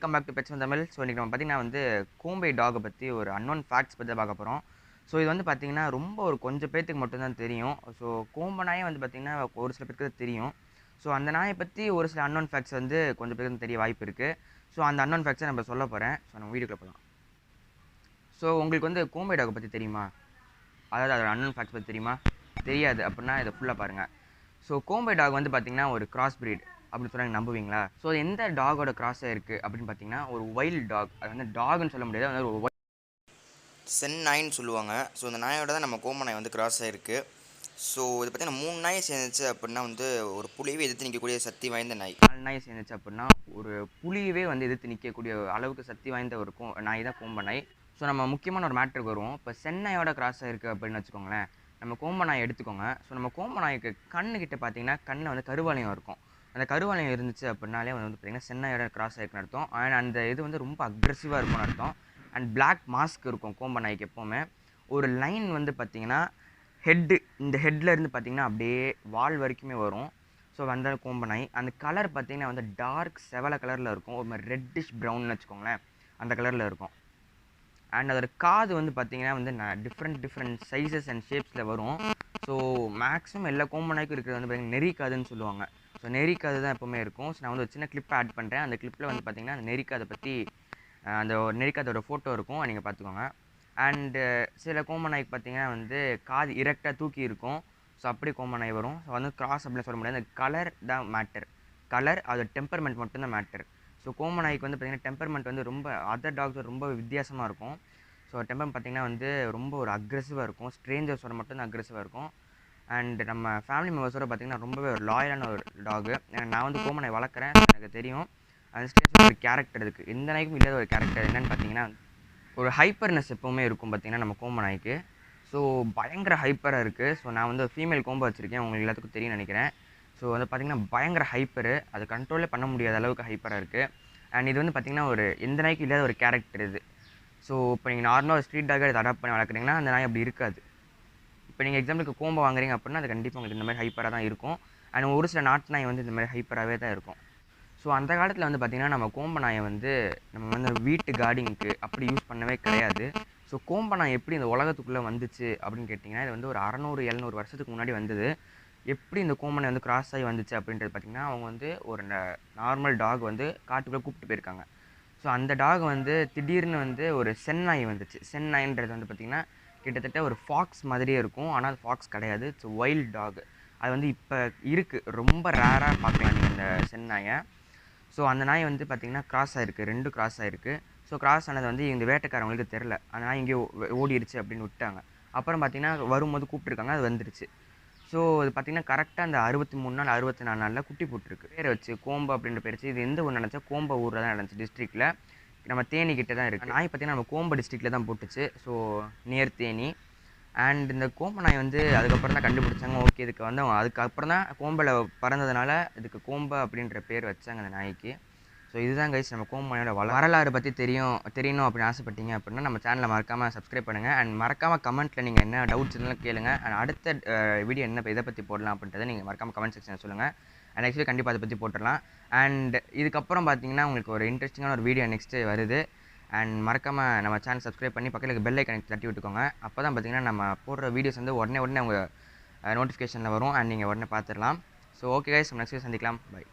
Welcome back to pets Tamil. So இன்றைக்கி நம்ம பார்த்திங்கன்னா வந்து கோம்பை டாகை பற்றி ஒரு அன்னோன் ஃபேக்ட்ஸ் பற்றி பார்க்க போகிறோம். ஸோ இது வந்து பார்த்திங்கன்னா ரொம்ப ஒரு கொஞ்சம் பேர்த்துக்கு மட்டும்தான் தெரியும். ஸோ கோம்பை நாயை வந்து பார்த்திங்கன்னா ஒரு சில பேருக்கு தெரியும். ஸோ அந்த நாயை பற்றி ஒரு சில அன்னோன் ஃபேக்ட்ஸ் வந்து கொஞ்சம் பேருக்கு தெரிய வாய்ப்பு இருக்குது. ஸோ அந்த அன்னோன் ஃபேக்ட்ஸை நம்ம சொல்ல போகிறேன். ஸோ நம்ம வீடியோக்குள்ள போகலாம். ஸோ உங்களுக்கு வந்து கோம்பை டாகை பற்றி தெரியுமா? அதாவது அதோட அன்னோன் ஃபேக்ட்ஸ் பற்றி தெரியுமா? தெரியாது அப்படின்னா இதை ஃபுல்லாக பாருங்கள். ஸோ கோம்பை டாக் வந்து பார்த்திங்கன்னா ஒரு கிராஸ் ப்ரீட் அப்படின்னு சொன்னாங்க, நம்புவீங்களா? ஸோ எந்த டாகோட கிராஸாக இருக்குது அப்படின்னு பார்த்தீங்கன்னா ஒரு வைல்ட் டாக். அது வந்து டாக்னு சொல்ல முடியாது, அது ஒரு சென் நாயின்னு சொல்லுவாங்க. ஸோ இந்த நாயோட தான் நம்ம கோம்பை நாய் வந்து கிராஸ் ஆகிருக்கு. ஸோ இது பார்த்தீங்கன்னா 3 நாயை சேர்ந்துச்சு அப்படின்னா வந்து ஒரு புலியவே எதிர்த்து நிற்கக்கூடிய சக்தி வாய்ந்த நாய். 4 நாயை சேர்ந்துச்சு அப்படின்னா ஒரு புலியவே வந்து எதிர்த்து நிற்கக்கூடிய அளவுக்கு சக்தி வாய்ந்த ஒரு நாய் தான் கோம்பை நாய். ஸோ நம்ம முக்கியமான ஒரு மேட்டருக்கு வருவோம். இப்போ சென்னையோட கிராஸ் ஆகிருக்கு அப்படின்னு வச்சுக்கோங்களேன். நம்ம கோம்பை நாயை எடுத்துக்கோங்க. ஸோ நம்ம கோம்பை நாய்க்கு கண்ணுக்கிட்ட பார்த்தீங்கன்னா கண்ணில் வந்து கருவளையம் இருக்கும். அந்த கருவளையம் இருந்துச்சு அப்படின்னாலே வந்து பார்த்திங்கன்னா சென்னையோட கிராஸ் ஆகிருக்குன்னு அர்த்தம். அண்ட் அந்த இது வந்து ரொம்ப அக்ரெசிவாக இருக்கும்னு அர்த்தம். அண்ட் பிளாக் மாஸ்க் இருக்கும் கோம்பை நாய்க்கு எப்போவுமே. ஒரு லைன் வந்து பார்த்திங்கன்னா இந்த ஹெட்டில் இருந்து பார்த்திங்கன்னா அப்படியே வால் வரைக்குமே வரும். ஸோ அந்த கோம்பை நாய் அந்த கலர் பார்த்திங்கன்னா வந்து டார்க் செவலை கலரில் இருக்கும். ஒரு மாதிரி ரெட்டிஷ் ப்ரௌன்னு வச்சுக்கோங்களேன், அந்த கலரில் இருக்கும். அண்ட் அதோட காது வந்து பார்த்திங்கன்னா வந்து டிஃப்ரெண்ட் சைஸஸ் அண்ட் ஷேப்ஸில் வரும். ஸோ மேக்ஸிமம் எல்லா கோம்பை நாய்க்கும் இருக்கிறது வந்து பார்த்திங்கன்னா நெறிக்காதுன்னு சொல்லுவாங்க. ஸோ நெறிக்காது தான் எப்போவுமே இருக்கும். ஸோ நான் வந்து ஒரு சின்ன கிளிப்பை ஆட் பண்ணுறேன். அந்த கிளிப்பில் வந்து பார்த்திங்கன்னா அந்த நெறிக்காதை பற்றி அந்த நெறிக்காதோட ஃபோட்டோ இருக்கும், நீங்கள் பார்த்துக்கோங்க. அண்டு சில கோம்பை நாய்க்கு பார்த்திங்கன்னா வந்து காது இரெக்டாக தூக்கி இருக்கும். ஸோ அப்படி கோம்பை நாய் வரும். ஸோ வந்து கிராஸ் அப்படின்னு சொல்ல முடியாது. அந்த கலர் தான் மேட்டர். கலர் அதோட டெம்பர்மெண்ட் மட்டும்தான் மேட்டர். ஸோ கோம்பை நாய்க்கு வந்து பார்த்திங்கன்னா டெம்பர்மெண்ட் வந்து ரொம்ப அதர் டாக்ஸ் ரொம்ப வித்தியாசமாக இருக்கும். ஸோ டெம்பர் பார்த்திங்கன்னா வந்து ரொம்ப ஒரு அக்ரெசிவாக இருக்கும். ஸ்ட்ரேஞ்சர்ஸோட மட்டும்தான் அக்ரெசிவாக இருக்கும். அண்ட் நம்ம ஃபேமிலி மெம்பர்ஸோட பார்த்திங்கன்னா ரொம்பவே ஒரு லாயலான ஒரு டாகு. நான் வந்து கோம்பை நாய் வளர்க்குறேன், எனக்கு தெரியும். அந்த ஸ்டேஜ் ஒரு கேரக்டர் இருக்குது, எந்த நாய்க்கும் இல்லாத ஒரு கேரக்டர். என்னென்னு பார்த்தீங்கன்னா ஒரு ஹைப்பர்னஸ் எப்போவுமே இருக்கும் பார்த்திங்கன்னா நம்ம கோம்பை நாய்க்கு. ஸோ பயங்கர ஹைப்பராக இருக்குது. ஸோ நான் வந்து ஃபீமேல் கோம்பை வச்சுருக்கேன், உங்களுக்கு எல்லாத்துக்கும் தெரியும் நினைக்கிறேன். ஸோ வந்து பார்த்திங்கன்னா பயங்கர ஹைப்பரு, அது கண்ட்ரோலே பண்ண முடியாத அளவுக்கு ஹைப்பராக இருக்குது. அண்ட் இது வந்து பார்த்திங்கன்னா ஒரு எந்த நாய்க்கும் இல்லாத ஒரு கேரக்டர் இது. ஸோ இப்போ நீங்கள் நார்மலாக ஸ்ட்ரீட் டாகை இதை அடாப்ட் பண்ணி வளர்க்குறீங்கன்னா அந்த நாய் அப்படி இருக்காது. இப்போ நீங்கள் எக்ஸாம்பிளுக்கு கோம்பை வாங்குறீங்க அப்படின்னா அது கண்டிப்பாக உங்களுக்கு இந்த மாதிரி ஹைப்பராக தான் இருக்கும். அண்ட் ஒரு சில நாட்டு நாய் வந்து இந்த மாதிரி ஹைப்பராகவே தான் இருக்கும். ஸோ அந்த காலத்தில் வந்து பார்த்திங்கன்னா நம்ம கோம்பை நாயை வந்து நம்ம வந்து வீட்டு கார்டிங்க்கு அப்படி யூஸ் பண்ணவே கிடையாது. ஸோ கோம்பை நாய் எப்படி இந்த உலகத்துக்குள்ளே வந்துச்சு அப்படின்னு கேட்டிங்கன்னா இது வந்து ஒரு 600-700 வருஷத்துக்கு முன்னாடி வந்தது. எப்படி இந்த கோம்பை நாய் வந்து கிராஸ் ஆகி வந்துச்சு அப்படின்றது பார்த்திங்கன்னா அவங்க வந்து ஒரு நார்மல் டாக் வந்து காட்டுக்குள்ளே கூப்பிட்டு போயிருக்காங்க. ஸோ அந்த டாக் வந்து திடீர்னு வந்து ஒரு சென்னாய் வந்துச்சு. சென்னாயின்றது வந்து பார்த்திங்கன்னா கிட்டத்தட்ட ஒரு ஃபாக்ஸ் மாதிரியே இருக்கும், ஆனால் அது ஃபாக்ஸ் கிடையாது. It's wild dog. அது வந்து இப்போ இருக்குது, ரொம்ப ரேராக பார்க்கலாம் நீங்கள் இந்த சென்னாயை. ஸோ அந்த நாய் வந்து பார்த்திங்கன்னா கிராஸ் ஆகிருக்கு, 2 கிராஸ் ஆகிருக்கு. ஸோ கிராஸ் ஆனது வந்து இந்த வேட்டைக்காரவங்களுக்கு தெரில, அந்த நாய் இங்கேயோ ஓடிடுச்சு அப்படின்னு விட்டாங்க. அப்புறம் பார்த்திங்கன்னா வரும்போது கூப்பிட்ருக்காங்க, அது வந்துருச்சு. ஸோ அது பார்த்திங்கன்னா கரெக்டாக அந்த 63 நாள் 64 நாளில் குட்டி போட்டுருக்கு. பேர் வச்சு கோம்பை அப்படின்ற பேர் வச்சு. இது எந்த ஊர் நடந்துச்சா? கோம்பை ஊரில் தான் நடந்துச்சு, டிஸ்ட்ரிக்டில். நம்ம தேனிக்கிட்ட தான் இருக்குது. நாய் பார்த்திங்கன்னா நம்ம கோம்பை டிஸ்ட்ரிக்டில் தான் போட்டுச்சு. So near Theni. அண்ட் இந்த கோம்பை நாய் வந்து அதுக்கப்புறம் தான் கண்டுபிடிச்சாங்க. ஓகே, இதுக்கு வந்து அவங்க அதுக்கப்புறம் தான் கோம்பையில் பறந்ததுனால இதுக்கு கோம்பை அப்படின்ற பேர் வச்சாங்க அந்த நாய்க்கு. ஸோ இதுதான் கைஸ் நம்ம கோம்பை நாயோட வரலாறு பற்றி தெரியணும் அப்படின்னு ஆசைப்பட்டீங்க அப்படின்னா நம்ம சேனலை மறக்காமல் சப்ஸ்கிரைப் பண்ணுங்கள். அண்ட் மறக்காமல் கமெண்ட்டில் நீங்கள் என்ன டவுட்ஸ் இருந்தாலும் கேளுங்க. அண்ட் அடுத்த வீடியோ என்ன இதை பற்றி போடலாம் அப்படின்றத நீங்கள் மறக்காமல் கமெண்ட் செக்ஷனில் சொல்லுங்கள். அண்ட் ஆக்சுவலி கண்டிப்பாக அதை பற்றி போட்டுடலாம். அண்ட் இதுக்கப்புறம் பார்த்தீங்கன்னா உங்களுக்கு ஒரு இன்ட்ரெஸ்டிங்கான ஒரு வீடியோ நெக்ஸ்ட்டு வருது. அண்ட் மறக்காமல் நம்ம சேனல் சப்ஸ்கிரைப் பண்ணி பக்கத்தில் பெல் ஐக்கனை தட்டி விட்டுக்கோங்க. அப்போ தான் பார்த்திங்கன்னா நம்ம போடுற வீடியோஸ் வந்து உடனே உங்கள் நோட்டிஃபிகேஷனில் வரும். அண்ட் நீங்கள் உடனே பார்த்துடலாம். So okay guys, next video சந்திக்கலாம். பை.